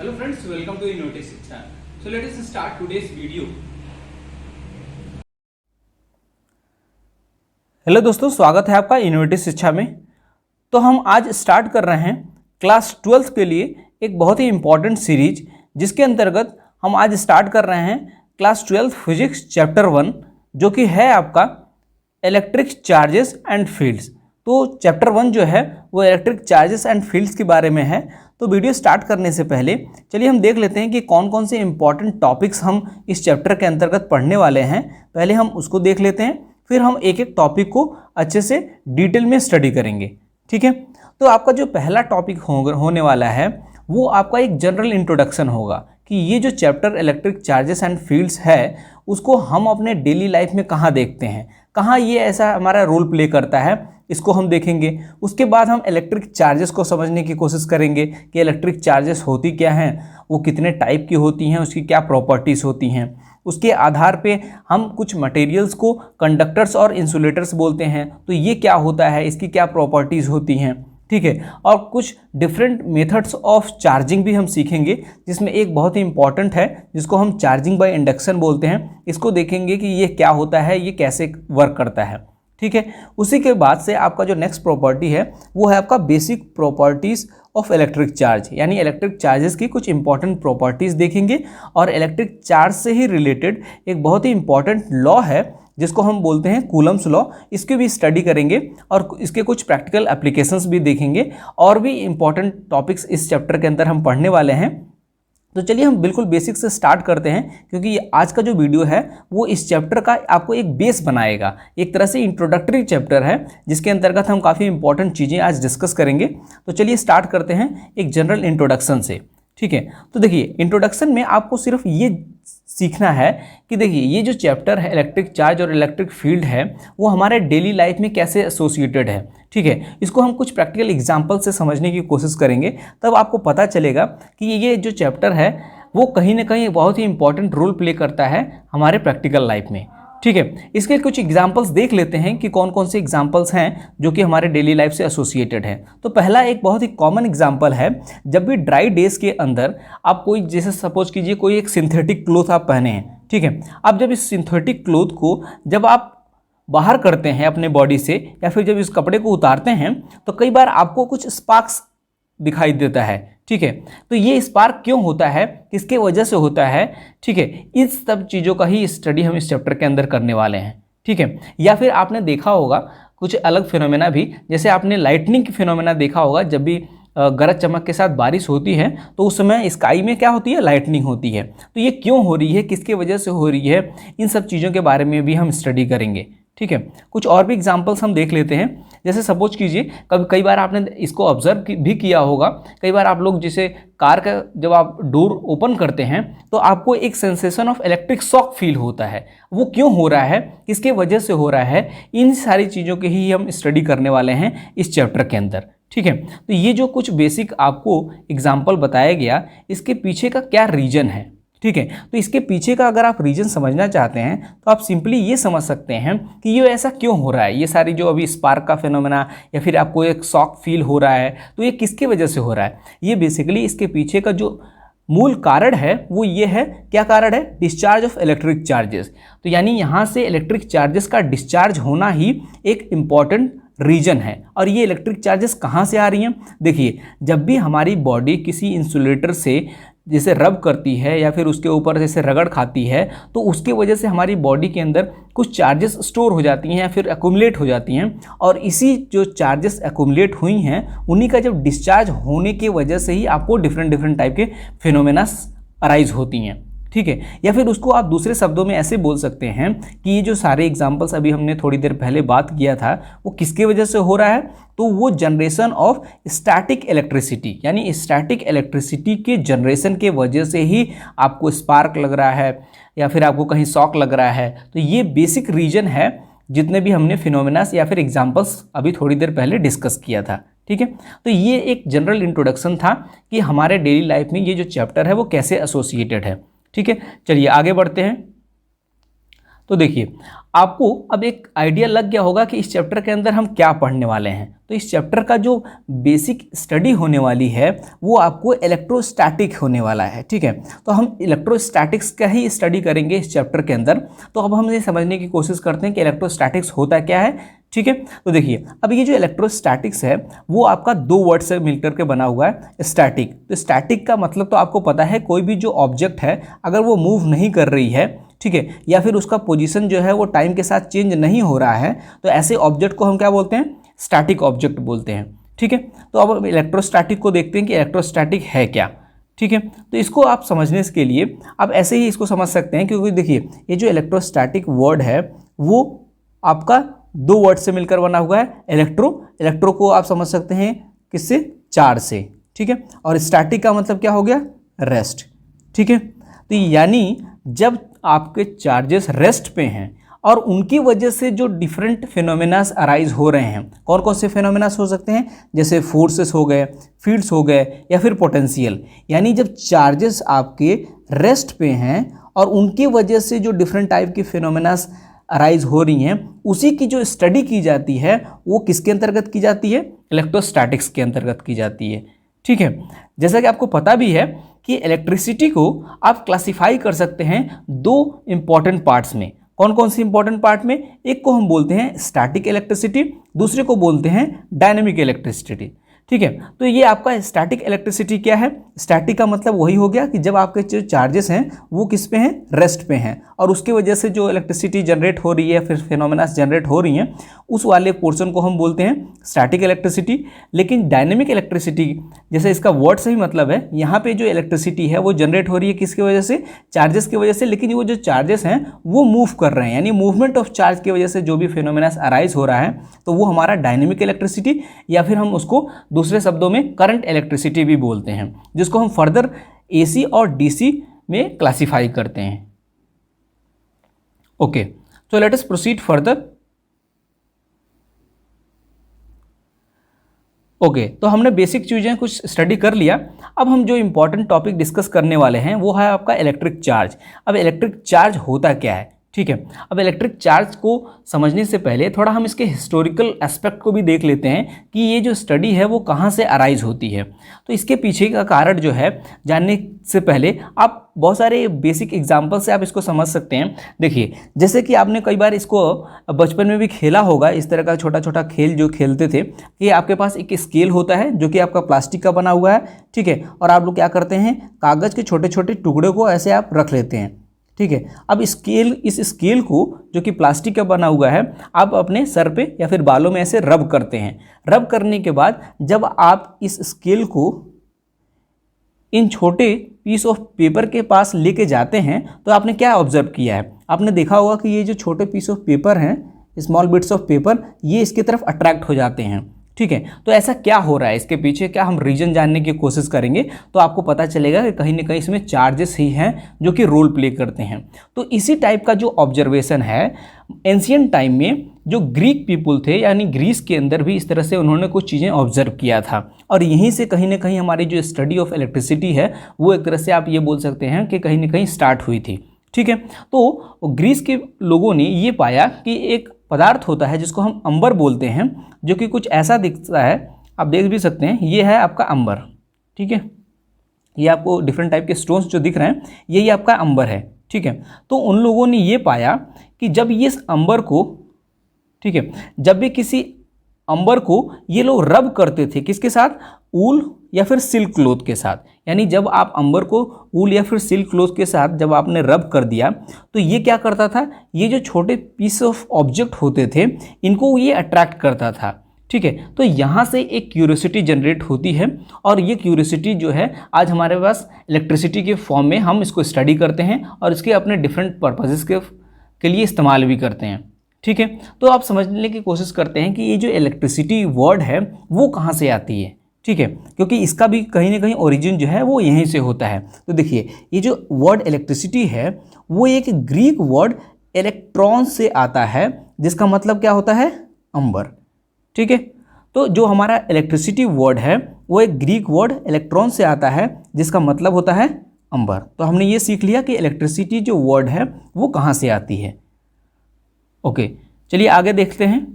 Hello friends, welcome to Innovative Shiksha. So let us start today's video. Hello दोस्तों, स्वागत है आपका innovative शिक्षा में। तो हम आज स्टार्ट कर रहे हैं क्लास 12 के लिए एक बहुत ही इम्पॉर्टेंट सीरीज, जिसके अंतर्गत हम आज स्टार्ट कर रहे हैं क्लास 12 फिजिक्स चैप्टर 1, जो कि है आपका इलेक्ट्रिक चार्जेस एंड फील्ड्स। तो चैप्टर 1 जो है वो इलेक्ट्रिक चार्जेस एंड फील्ड्स के बारे में है। तो वीडियो स्टार्ट करने से पहले चलिए हम देख लेते हैं कि कौन कौन से इंपॉर्टेंट टॉपिक्स हम इस चैप्टर के अंतर्गत पढ़ने वाले हैं। पहले हम उसको देख लेते हैं, फिर हम एक एक टॉपिक को अच्छे से डिटेल में स्टडी करेंगे। ठीक है, तो आपका जो पहला टॉपिक होने वाला है वो आपका एक जनरल इंट्रोडक्शन होगा कि ये जो chapter electric charges and fields है उसको हम अपने डेली लाइफ में कहाँ देखते हैं, कहाँ ये ऐसा हमारा रोल प्ले करता है, इसको हम देखेंगे। उसके बाद हम इलेक्ट्रिक चार्जेस को समझने की कोशिश करेंगे कि इलेक्ट्रिक चार्जेस होती क्या हैं, वो कितने टाइप की होती हैं, उसकी क्या प्रॉपर्टीज़ होती हैं। उसके आधार पे हम कुछ मटेरियल्स को कंडक्टर्स और इंसुलेटर्स बोलते हैं, तो ये क्या होता है, इसकी क्या प्रॉपर्टीज़ होती हैं। ठीक है, और कुछ डिफरेंट मेथड्स ऑफ चार्जिंग भी हम सीखेंगे, जिसमें एक बहुत ही इंपॉर्टेंट है जिसको हम चार्जिंग बाय इंडक्शन बोलते हैं। इसको देखेंगे कि ये क्या होता है, ये कैसे वर्क करता है। ठीक है, उसी के बाद से आपका जो नेक्स्ट प्रॉपर्टी है वो है आपका basic properties of electric charge, यानी इलेक्ट्रिक चार्जेस की कुछ इंपॉर्टेंट प्रॉपर्टीज़ देखेंगे। और इलेक्ट्रिक चार्ज से ही रिलेटेड एक बहुत ही इंपॉर्टेंट लॉ है जिसको हम बोलते हैं कूलम्स लॉ, इसकी भी स्टडी करेंगे और इसके कुछ प्रैक्टिकल एप्लीकेशंस भी देखेंगे। और भी इंपॉर्टेंट टॉपिक्स इस चैप्टर के अंदर हम पढ़ने वाले हैं। तो चलिए हम बिल्कुल बेसिक से स्टार्ट करते हैं, क्योंकि ये आज का जो वीडियो है वो इस चैप्टर का आपको एक बेस बनाएगा। एक तरह से इंट्रोडक्टरी चैप्टर है जिसके अंतर्गत हम काफ़ी इंपॉर्टेंट चीज़ें आज डिस्कस करेंगे। तो चलिए स्टार्ट करते हैं एक जनरल इंट्रोडक्शन से। ठीक है, तो देखिए इंट्रोडक्शन में आपको सिर्फ ये सीखना है कि देखिए ये जो चैप्टर है इलेक्ट्रिक चार्ज और इलेक्ट्रिक फील्ड है वो हमारे डेली लाइफ में कैसे एसोसिएटेड है। ठीक है, इसको हम कुछ प्रैक्टिकल एग्जांपल से समझने की कोशिश करेंगे, तब आपको पता चलेगा कि ये जो चैप्टर है वो कहीं ना कहीं बहुत ही इंपॉर्टेंट रोल प्ले करता है हमारे प्रैक्टिकल लाइफ में। ठीक है, इसके कुछ एग्जांपल्स देख लेते हैं कि कौन कौन से एग्जांपल्स हैं जो कि हमारे डेली लाइफ से एसोसिएटेड है। तो पहला एक बहुत ही कॉमन एग्जांपल है, जब भी ड्राई डेज के अंदर आप कोई, जैसे सपोज कीजिए कोई एक सिंथेटिक क्लोथ आप पहने हैं। ठीक है, अब जब इस सिंथेटिक क्लोथ को जब आप बाहर करते हैं अपने बॉडी से, या फिर जब इस कपड़े को उतारते हैं, तो कई बार आपको कुछ स्पार्क्स दिखाई देता है। ठीक है, तो ये स्पार्क क्यों होता है, किसके वजह से होता है। ठीक है, इस सब चीज़ों का ही स्टडी हम इस चैप्टर के अंदर करने वाले हैं। ठीक है, या फिर आपने देखा होगा कुछ अलग फिनोमेना भी, जैसे आपने लाइटनिंग की फिनोमेना देखा होगा। जब भी गरज चमक के साथ बारिश होती है तो उस समय स्काई में क्या होती है, लाइटनिंग होती है। तो ये क्यों हो रही है, किसके वजह से हो रही है, इन सब चीज़ों के बारे में भी हम स्टडी करेंगे। ठीक है, कुछ और भी एग्जांपल्स हम देख लेते हैं। जैसे सपोज कीजिए कई बार आपने इसको ऑब्जर्व भी किया होगा, कई बार आप लोग जैसे कार का जब आप डोर ओपन करते हैं तो आपको एक sensation of electric shock feel होता है। वो क्यों हो रहा है, किसके वजह से हो रहा है, इन सारी चीज़ों की ही हम स्टडी करने वाले हैं इस चैप्टर के अंदर। ठीक है, तो ये जो कुछ बेसिक आपको एग्जाम्पल बताया गया, इसके पीछे का क्या रीजन है। ठीक है, तो इसके पीछे का अगर आप रीजन समझना चाहते हैं तो आप सिंपली ये समझ सकते हैं कि ये ऐसा क्यों हो रहा है। ये सारी जो अभी स्पार्क का फिनोमेना या फिर आपको एक शॉक फील हो रहा है, तो ये किसके वजह से हो रहा है। ये बेसिकली इसके पीछे का जो मूल कारण है वो ये है, क्या कारण है, डिस्चार्ज ऑफ इलेक्ट्रिक चार्जेस। तो यानी यहाँ से इलेक्ट्रिक चार्जेस का डिस्चार्ज होना ही एक इम्पॉर्टेंट रीजन है। और ये इलेक्ट्रिक चार्जेस कहाँ से आ रही हैं, देखिए जब भी हमारी बॉडी किसी इंसुलेटर से जैसे रब करती है या फिर उसके ऊपर जैसे रगड़ खाती है, तो उसके वजह से हमारी बॉडी के अंदर कुछ चार्जेस स्टोर हो जाती हैं या फिर एक्यूमुलेट हो जाती हैं। और इसी जो चार्जेस एक्यूमुलेट हुई हैं उन्हीं का जब डिस्चार्ज होने की वजह से ही आपको डिफरेंट टाइप के फिनोमेना अराइज होती हैं। ठीक है, या फिर उसको आप दूसरे शब्दों में ऐसे बोल सकते हैं कि ये जो सारे एग्जांपल्स अभी हमने थोड़ी देर पहले बात किया था वो किसके वजह से हो रहा है, तो वो जनरेशन ऑफ स्टैटिक इलेक्ट्रिसिटी, यानी स्टैटिक इलेक्ट्रिसिटी के जनरेशन के वजह से ही आपको स्पार्क लग रहा है या फिर आपको कहीं शॉक लग रहा है। तो ये बेसिक रीजन है जितने भी हमने फिनोमेनास या फिर एग्जाम्पल्स अभी थोड़ी देर पहले डिस्कस किया था। ठीक है, तो ये एक जनरल इंट्रोडक्शन था कि हमारे डेली लाइफ में ये जो चैप्टर है वो कैसे एसोसिएटेड है। ठीक है, चलिए आगे बढ़ते हैं। तो देखिए आपको अब एक आइडिया लग गया होगा कि इस चैप्टर के अंदर हम क्या पढ़ने वाले हैं। तो इस चैप्टर का जो बेसिक स्टडी होने वाली है वो आपको इलेक्ट्रोस्टैटिक होने वाला है, ठीक है। तो हम इलेक्ट्रोस्टैटिक्स का ही स्टडी करेंगे इस चैप्टर के अंदर। तो अब हम ये समझने की कोशिश करते हैं कि इलेक्ट्रोस्टैटिक्स होता क्या है, ठीक है। तो देखिए, अब ये जो इलेक्ट्रोस्टैटिक्स है वो आपका दो वर्ड से मिलकर के बना हुआ है, स्टैटिक। तो स्टैटिक का मतलब तो आपको पता है, कोई भी जो ऑब्जेक्ट है अगर वो मूव नहीं कर रही है, ठीक है, या फिर उसका पोजीशन जो है वो टाइम के साथ चेंज नहीं हो रहा है, तो ऐसे ऑब्जेक्ट को हम क्या बोलते हैं, स्टैटिक ऑब्जेक्ट बोलते हैं, ठीक है। तो अब इलेक्ट्रोस्टैटिक को देखते हैं कि इलेक्ट्रोस्टैटिक है क्या, ठीक है। तो इसको आप समझने के लिए आप ऐसे ही इसको समझ सकते हैं, क्योंकि देखिए ये जो इलेक्ट्रोस्टैटिक वर्ड है वो आपका दो वर्ड से मिलकर बना हुआ है। इलेक्ट्रो को आप समझ सकते हैं किससे, चार्ज से, ठीक है। और स्टैटिक का मतलब क्या हो गया, रेस्ट, ठीक है। तो यानी जब आपके चार्जेस रेस्ट पे हैं और उनकी वजह से जो डिफरेंट फिनोमेनास अराइज हो रहे हैं, कौन कौन से फिनोमेनास हो सकते हैं, जैसे फोर्सेस हो गए, फील्ड्स हो गए, या फिर पोटेंशियल। यानी जब चार्जेस आपके रेस्ट पे हैं और उनकी वजह से जो डिफरेंट टाइप की फिनोमेनास अराइज हो रही हैं, उसी की जो स्टडी की जाती है वो किसके अंतर्गत की जाती है, इलेक्ट्रोस्टैटिक्स के अंतर्गत की जाती है, ठीक है। जैसा कि आपको पता भी है कि इलेक्ट्रिसिटी को आप क्लासिफाई कर सकते हैं दो इंपॉर्टेंट पार्ट्स में। कौन कौन सी इंपॉर्टेंट पार्ट में, एक को हम बोलते हैं स्टैटिक इलेक्ट्रिसिटी, दूसरे को बोलते हैं डायनेमिक इलेक्ट्रिसिटी, ठीक है। तो ये आपका स्टैटिक इलेक्ट्रिसिटी क्या है, स्टैटिक का मतलब वही हो गया कि जब आपके जो चार्जेस हैं वो किस पे हैं, रेस्ट पे हैं, और उसकी वजह से जो इलेक्ट्रिसिटी जनरेट हो रही है, फिर फिनोमेनास जनरेट हो रही हैं, उस वाले पोर्शन को हम बोलते हैं स्टैटिक इलेक्ट्रिसिटी। लेकिन डायनेमिक इलेक्ट्रिसिटी, जैसे इसका वर्ड से ही मतलब है, यहाँ पे जो इलेक्ट्रिसिटी है वो जनरेट हो रही है किसकी वजह से, चार्जेस की वजह से, लेकिन वो जो चार्जेस हैं वो मूव कर रहे हैं, यानी मूवमेंट ऑफ चार्ज की वजह से जो भी फिनोमेनास अराइज हो रहा है, तो वो हमारा डायनेमिक इलेक्ट्रिसिटी, या फिर हम उसको दूसरे शब्दों में करंट इलेक्ट्रिसिटी भी बोलते हैं, जिसको हम फर्दर एसी और डीसी में क्लासिफाई करते हैं। Okay, so let us proceed further. Okay, तो हमने बेसिक चीज़ें कुछ स्टडी कर लिया। अब हम जो इम्पोर्टेंट टॉपिक डिस्कस करने वाले हैं वो है आपका इलेक्ट्रिक चार्ज। अब इलेक्ट्रिक चार्ज होता क्या है, ठीक है। अब इलेक्ट्रिक चार्ज को समझने से पहले थोड़ा हम इसके हिस्टोरिकल एस्पेक्ट को भी देख लेते हैं कि ये जो स्टडी है वो कहाँ से अराइज होती है। तो इसके पीछे का कारण जो है जानने से पहले आप बहुत सारे बेसिक एग्जाम्पल से आप इसको समझ सकते हैं। देखिए, जैसे कि आपने कई बार इसको बचपन में भी खेला होगा, इस तरह का छोटा छोटा खेल जो खेलते थे कि आपके पास एक स्केल होता है जो कि आपका प्लास्टिक का बना हुआ है, ठीक है, और आप लोग क्या करते हैं, कागज़ के छोटे छोटे टुकड़े को ऐसे आप रख लेते हैं, ठीक है। अब इस स्केल को जो कि प्लास्टिक का बना हुआ है आप अपने सर पे या फिर बालों में ऐसे रब करते हैं। रब करने के बाद जब आप इस स्केल को इन छोटे पीस ऑफ पेपर के पास लेके जाते हैं तो आपने क्या ऑब्जर्व किया है, आपने देखा होगा कि ये जो छोटे पीस ऑफ पेपर हैं, स्मॉल बिट्स ऑफ पेपर, ये इसकी तरफ अट्रैक्ट हो जाते हैं, ठीक है। तो ऐसा क्या हो रहा है, इसके पीछे क्या हम रीजन जानने की कोशिश करेंगे तो आपको पता चलेगा कि कहीं ना कहीं इसमें चार्जेस ही हैं जो कि रोल प्ले करते हैं। तो इसी टाइप का जो ऑब्जर्वेशन है एंशियंट टाइम में जो ग्रीक पीपुल थे, यानी ग्रीस के अंदर भी इस तरह से उन्होंने कुछ चीज़ें ऑब्जर्व किया था, और यहीं से कहीं ना कहीं हमारी जो स्टडी ऑफ इलेक्ट्रिसिटी है वो एक तरह से आप ये बोल सकते हैं कि कहीं ना कहीं स्टार्ट हुई थी, ठीक है। तो ग्रीस के लोगों ने ये पाया कि एक पदार्थ होता है जिसको हम अंबर बोलते हैं, जो कि कुछ ऐसा दिखता है, आप देख भी सकते हैं, ये है आपका अंबर, ठीक है। ये आपको डिफरेंट टाइप के स्टोन्स जो दिख रहे हैं यही आपका अंबर है, ठीक है। तो उन लोगों ने ये पाया कि जब ये अंबर को, ठीक है, जब भी किसी अंबर को ये लोग रब करते थे, किसके साथ, ऊल या फिर सिल्क क्लोथ के साथ, यानी जब आप अंबर को ऊल या फिर सिल्क क्लोथ के साथ जब आपने रब कर दिया तो ये क्या करता था, ये जो छोटे पीस ऑफ ऑब्जेक्ट होते थे इनको ये अट्रैक्ट करता था, ठीक है। तो यहाँ से एक क्यूरियोसिटी जनरेट होती है, और ये क्यूरियोसिटी जो है आज हमारे पास इलेक्ट्रिसिटी के फॉर्म में हम इसको स्टडी करते हैं और इसके अपने डिफरेंट पर्पसेस के लिए इस्तेमाल भी करते हैं, ठीक है। तो आप समझने की कोशिश करते हैं कि ये जो इलेक्ट्रिसिटी वर्ड है वो कहाँ से आती है, ठीक है, क्योंकि इसका भी कहीं ना कहीं ओरिजिन जो है वो यहीं से होता है। तो देखिए, ये जो वर्ड इलेक्ट्रिसिटी है वो एक ग्रीक वर्ड इलेक्ट्रॉन से आता है, जिसका मतलब क्या होता है, अंबर, ठीक है। तो जो हमारा इलेक्ट्रिसिटी वर्ड है वो एक ग्रीक वर्ड इलेक्ट्रॉन से आता है, जिसका मतलब होता है अंबर। तो हमने ये सीख लिया कि इलेक्ट्रिसिटी जो वर्ड है वो कहाँ से आती है। ओके, चलिए आगे देखते हैं।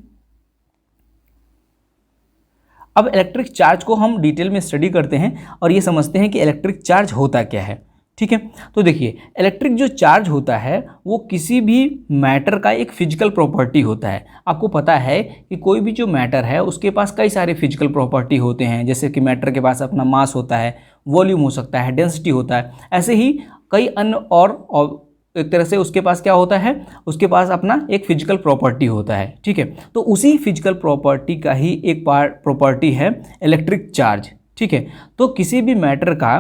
अब इलेक्ट्रिक चार्ज को हम डिटेल में स्टडी करते हैं और ये समझते हैं कि इलेक्ट्रिक चार्ज होता क्या है। ठीक है, तो देखिए इलेक्ट्रिक जो चार्ज होता है वो किसी भी मैटर का एक फिजिकल प्रॉपर्टी होता है। आपको पता है कि कोई भी जो मैटर है उसके पास कई सारे फिजिकल प्रॉपर्टी होते हैं, जैसे कि मैटर के पास अपना मास होता है, वॉल्यूम हो सकता है, डेंसिटी होता है, ऐसे ही कई अन्य और एक तरह से उसके पास क्या होता है, उसके पास अपना एक फिजिकल प्रॉपर्टी होता है। ठीक है, तो उसी फिजिकल प्रॉपर्टी का ही एक पार्ट प्रॉपर्टी है इलेक्ट्रिक चार्ज। ठीक है, तो किसी भी मैटर का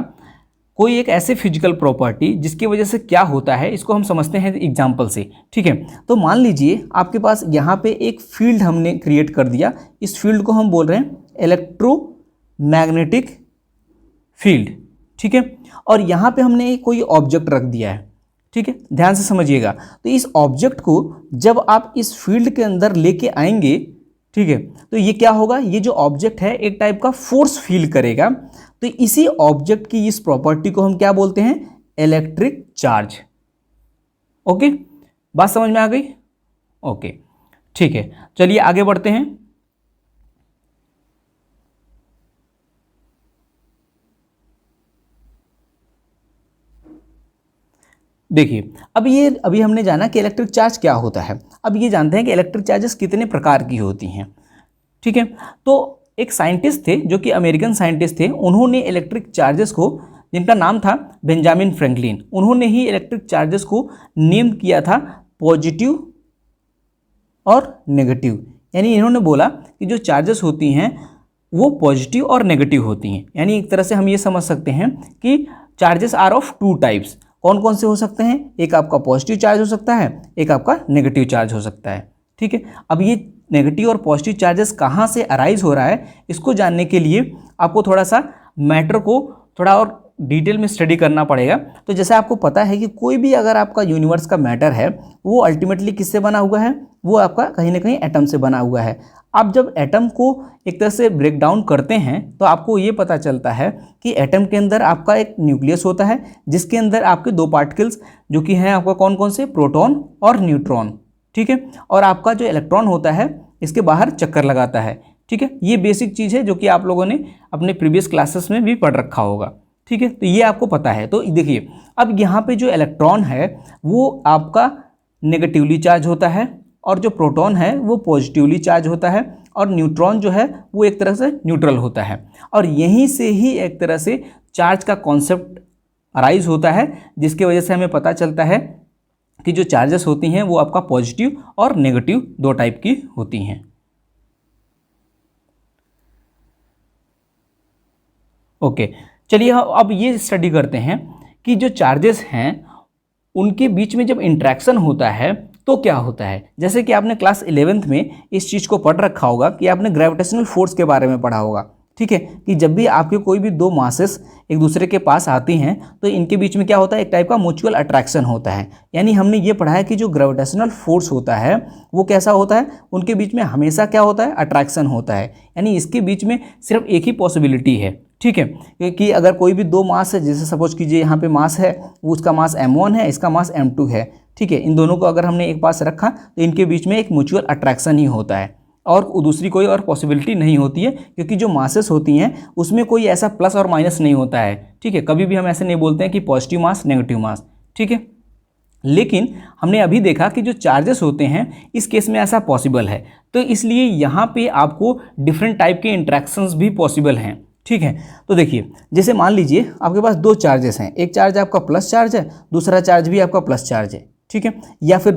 कोई एक ऐसे फिजिकल प्रॉपर्टी जिसकी वजह से क्या होता है इसको हम समझते हैं एग्जाम्पल से। ठीक है, तो मान लीजिए आपके पास यहाँ पे एक फील्ड हमने क्रिएट कर दिया, इस फील्ड को हम बोल रहे हैं इलेक्ट्रोमैग्नेटिक फील्ड। ठीक है, और यहाँ पे हमने कोई ऑब्जेक्ट रख दिया है। ठीक है, ध्यान से समझिएगा। तो इस ऑब्जेक्ट को जब आप इस फील्ड के अंदर लेके आएंगे, ठीक है, तो ये क्या होगा, ये जो ऑब्जेक्ट है एक टाइप का फोर्स फील करेगा। तो इसी ऑब्जेक्ट की इस प्रॉपर्टी को हम क्या बोलते हैं, इलेक्ट्रिक चार्ज। ओके, बात समझ में आ गई? ओके, ठीक है, चलिए आगे बढ़ते हैं। देखिए अभी हमने जाना कि इलेक्ट्रिक चार्ज क्या होता है। अब ये जानते हैं कि इलेक्ट्रिक चार्जेस कितने प्रकार की होती हैं। ठीक है, तो एक साइंटिस्ट थे जो कि अमेरिकन साइंटिस्ट थे, उन्होंने इलेक्ट्रिक चार्जेस को, जिनका नाम था बेंजामिन फ्रैंकलिन, उन्होंने ही इलेक्ट्रिक चार्जेस को नेम किया था पॉजिटिव और नेगेटिव। यानी इन्होंने बोला कि जो चार्जेस होती हैं वो पॉजिटिव और नेगेटिव होती हैं। यानी एक तरह से हम ये समझ सकते हैं कि charges are of two types. कौन कौन से हो सकते हैं, एक आपका पॉजिटिव चार्ज हो सकता है, एक आपका नेगेटिव चार्ज हो सकता है। ठीक है, अब ये नेगेटिव और पॉजिटिव चार्जेस कहाँ से अराइज हो रहा है, इसको जानने के लिए आपको थोड़ा सा मैटर को थोड़ा और डिटेल में स्टडी करना पड़ेगा। तो जैसे आपको पता है कि कोई भी अगर आपका यूनिवर्स का मैटर है वो अल्टीमेटली किससे बना हुआ है, वो आपका कहीं ना कहीं एटम से बना हुआ है। आप जब एटम को एक तरह से ब्रेक डाउन करते हैं तो आपको ये पता चलता है कि एटम के अंदर आपका एक न्यूक्लियस होता है, जिसके अंदर आपके दो पार्टिकल्स जो कि हैं आपका कौन कौन से, प्रोटॉन और न्यूट्रॉन। ठीक है, और आपका जो इलेक्ट्रॉन होता है इसके बाहर चक्कर लगाता है। ठीक है, ये बेसिक चीज़ है जो कि आप लोगों ने अपने प्रीवियस क्लासेस में भी पढ़ रखा होगा। ठीक है, तो ये आपको पता है। तो देखिए अब यहाँ पे जो इलेक्ट्रॉन है वो आपका नेगेटिवली चार्ज होता है और जो प्रोटॉन है वो पॉजिटिवली चार्ज होता है और न्यूट्रॉन जो है वो एक तरह से न्यूट्रल होता है। और यहीं से ही एक तरह से चार्ज का कॉन्सेप्ट अराइज होता है, जिसकी वजह से हमें पता चलता है कि जो चार्जेस होती हैं वो आपका पॉजिटिव और नेगेटिव दो टाइप की होती हैं। ओके, चलिए अब ये स्टडी करते हैं कि जो चार्जेस हैं उनके बीच में जब इंट्रैक्शन होता है तो क्या होता है। जैसे कि आपने क्लास 11th में इस चीज़ को पढ़ रखा होगा कि आपने ग्रेविटेशनल फोर्स के बारे में पढ़ा होगा। ठीक है, कि जब भी आपके कोई भी दो मासेस एक दूसरे के पास आती हैं तो इनके बीच में क्या होता है, एक टाइप का म्यूचुअल अट्रैक्शन होता है। यानी हमने ये पढ़ा है कि जो ग्रेविटेशनल फोर्स होता है वो कैसा होता है, उनके बीच में हमेशा क्या होता है, अट्रैक्शन होता है। यानी इसके बीच में सिर्फ एक ही पॉसिबिलिटी है। ठीक है, कि अगर कोई भी दो मास है, जैसे सपोज कीजिए यहाँ पे मास है, उसका मास m1 है, इसका मास m2 है। ठीक है, इन दोनों को अगर हमने एक पास रखा तो इनके बीच में एक म्यूचुअल अट्रैक्शन ही होता है और दूसरी कोई और पॉसिबिलिटी नहीं होती है, क्योंकि जो मासेस होती हैं उसमें कोई ऐसा प्लस और माइनस नहीं होता है। ठीक है, कभी भी हम ऐसे नहीं बोलते हैं कि पॉजिटिव मास नेगेटिव मास। ठीक है, लेकिन हमने अभी देखा कि जो चार्जेस होते हैं इस केस में ऐसा पॉसिबल है, तो इसलिए यहाँ पे आपको डिफरेंट टाइप के इंट्रैक्शंस भी पॉसिबल हैं। ठीक है, तो देखिए जैसे मान लीजिए आपके पास दो चार्जेस हैं, एक चार्ज आपका प्लस चार्ज है, दूसरा चार्ज भी आपका प्लस चार्ज है। ठीक है, या फिर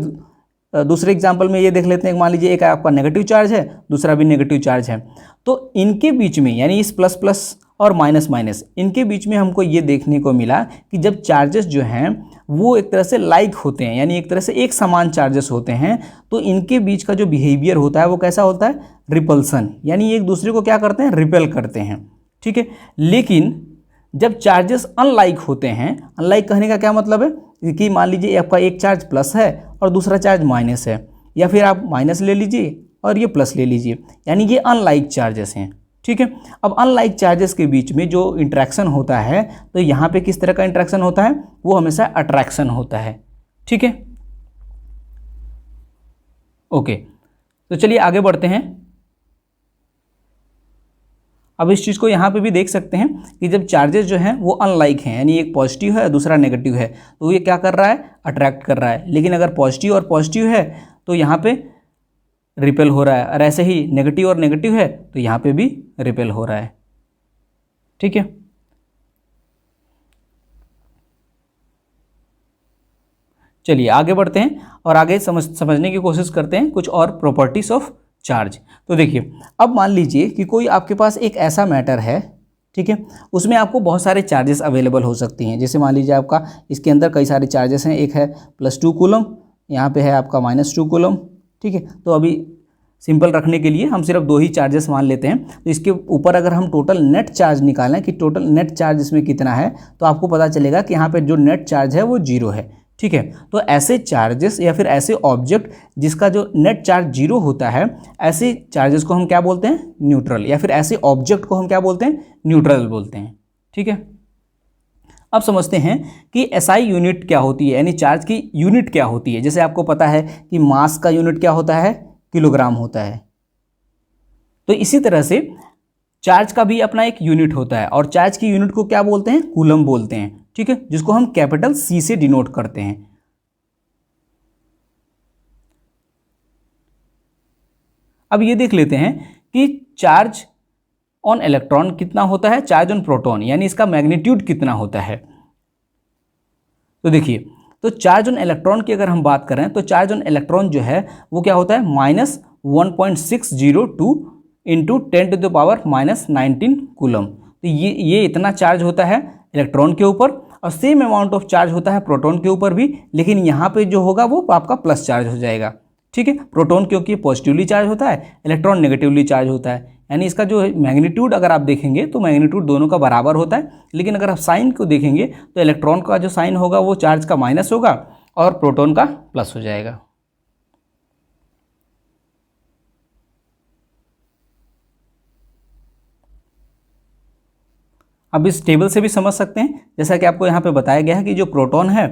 दूसरे एग्जांपल में ये देख लेते हैं, मान लीजिए एक आपका नेगेटिव चार्ज है, दूसरा भी नेगेटिव चार्ज है। तो इनके बीच में यानी इस प्लस प्लस और माइनस माइनस इनके बीच में हमको ये देखने को मिला कि जब चार्जेस जो हैं वो एक तरह से लाइक होते हैं, यानी एक तरह से एक समान चार्जेस होते हैं, तो इनके बीच का जो बिहेवियर होता है वो कैसा होता है, रिपल्सन। यानी एक दूसरे को क्या करते हैं, रिपेल करते हैं। ठीक है, लेकिन जब चार्जेस अनलाइक होते हैं, अनलाइक कहने का क्या मतलब है कि मान लीजिए आपका एक चार्ज प्लस है और दूसरा चार्ज माइनस है, या फिर आप माइनस ले लीजिए और ये प्लस ले लीजिए, यानी ये अनलाइक चार्जेस हैं। ठीक है, अब अनलाइक चार्जेस के बीच में जो इंट्रैक्शन होता है तो यहाँ पे किस तरह का इंट्रैक्शन होता है, वो हमेशा अट्रैक्शन होता है। ठीक है, ओके, तो चलिए आगे बढ़ते हैं। अब इस चीज़ को यहाँ पे भी देख सकते हैं कि जब चार्जेस जो हैं वो अनलाइक हैं, यानी एक पॉजिटिव है दूसरा नेगेटिव है, तो ये क्या कर रहा है, अट्रैक्ट कर रहा है। लेकिन अगर पॉजिटिव और पॉजिटिव है तो यहाँ पे रिपेल हो रहा है, और ऐसे ही नेगेटिव और नेगेटिव है तो यहाँ पे भी रिपेल हो रहा है। ठीक है, चलिए आगे बढ़ते हैं और आगे समझने की कोशिश करते हैं कुछ और प्रॉपर्टीज ऑफ चार्ज। तो देखिए, अब मान लीजिए कि कोई आपके पास एक ऐसा मैटर है, ठीक है, उसमें आपको बहुत सारे चार्जेस अवेलेबल हो सकती हैं। जैसे मान लीजिए आपका इसके अंदर कई सारे चार्जेस हैं, एक है +2 कूलम, यहाँ पे है आपका -2 कूलम। ठीक है, तो अभी सिंपल रखने के लिए हम सिर्फ 2 ही चार्जेस मान लेते हैं। तो इसके ऊपर अगर हम टोटल नेट चार्ज निकालें कि टोटल नेट चार्ज इसमें कितना है, तो आपको पता चलेगा कि यहाँ पे जो नेट चार्ज है वो 0 है। ठीक है, तो ऐसे चार्जेस या फिर ऐसे ऑब्जेक्ट जिसका जो नेट चार्ज 0 होता है, ऐसे चार्जेस को हम क्या बोलते हैं, न्यूट्रल, या फिर ऐसे ऑब्जेक्ट को हम क्या बोलते हैं, न्यूट्रल बोलते हैं। ठीक है, अब समझते हैं कि एसआई यूनिट क्या होती है, यानी चार्ज की यूनिट क्या होती है। जैसे आपको पता है कि मास का यूनिट क्या होता है, किलोग्राम होता है। तो इसी तरह से चार्ज का भी अपना एक यूनिट होता है, और चार्ज की यूनिट को क्या बोलते हैं, कूलम बोलते हैं। ठीक है, जिसको हम कैपिटल C से डिनोट करते हैं। अब ये देख लेते हैं कि चार्ज ऑन इलेक्ट्रॉन कितना होता है, चार्ज ऑन प्रोटॉन, यानी इसका मैग्नीट्यूड कितना होता है। तो देखिए, तो चार्ज ऑन इलेक्ट्रॉन की अगर हम बात करें तो चार्ज ऑन इलेक्ट्रॉन जो है वो क्या होता है, -1.602 इंटू 10⁻⁻19 कूलम। तो ये इतना चार्ज होता है इलेक्ट्रॉन के ऊपर, और सेम अमाउंट ऑफ चार्ज होता है प्रोटॉन के ऊपर भी, लेकिन यहाँ पे जो होगा वो आपका प्लस चार्ज हो जाएगा। ठीक है, प्रोटॉन क्योंकि पॉजिटिवली चार्ज होता है, इलेक्ट्रॉन नेगेटिवली चार्ज होता है, यानी इसका जो मैग्नीट्यूड अगर आप देखेंगे तो मैग्नीट्यूड दोनों का बराबर होता है। लेकिन अगर आप साइन को देखेंगे तो इलेक्ट्रॉन का जो साइन होगा वो चार्ज का माइनस होगा और प्रोटॉन का प्लस हो जाएगा। अब इस टेबल से भी समझ सकते हैं, जैसा कि आपको यहाँ पे बताया गया है कि जो प्रोटॉन है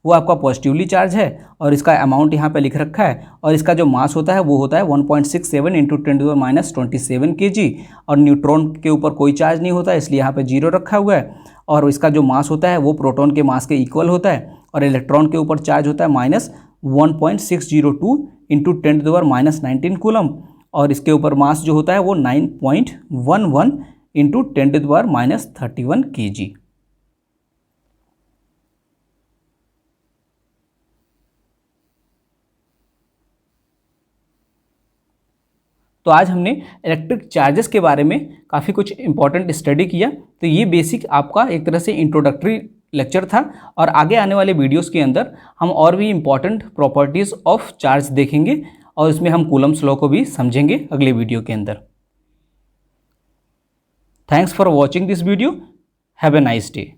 वो आपका पॉजिटिवली चार्ज है, और इसका अमाउंट यहाँ पे लिख रखा है, और इसका जो मास होता है वो होता है 1.67 इंटू 10⁻⁻27 kg, और न्यूट्रॉन के ऊपर कोई चार्ज नहीं होता इसलिए यहाँ पे 0 रखा हुआ है, और इसका जो मास होता है वो प्रोटॉन के मास के इक्वल होता है, और इलेक्ट्रॉन के ऊपर चार्ज होता है -1.602 इंटू 10⁻⁻19 कूलम, और इसके ऊपर मास जो होता है वो 9.11 इंटू 10⁻⁻31 kg। तो आज हमने इलेक्ट्रिक चार्जेस के बारे में काफ़ी कुछ इंपॉर्टेंट स्टडी किया। तो ये बेसिक आपका एक तरह से इंट्रोडक्टरी लेक्चर था, और आगे आने वाले वीडियोस के अंदर हम और भी इंपॉर्टेंट प्रॉपर्टीज़ ऑफ चार्ज देखेंगे, और इसमें हम कूलम्स लॉ को भी समझेंगे अगले वीडियो के अंदर। Thanks for watching this video. Have a nice day.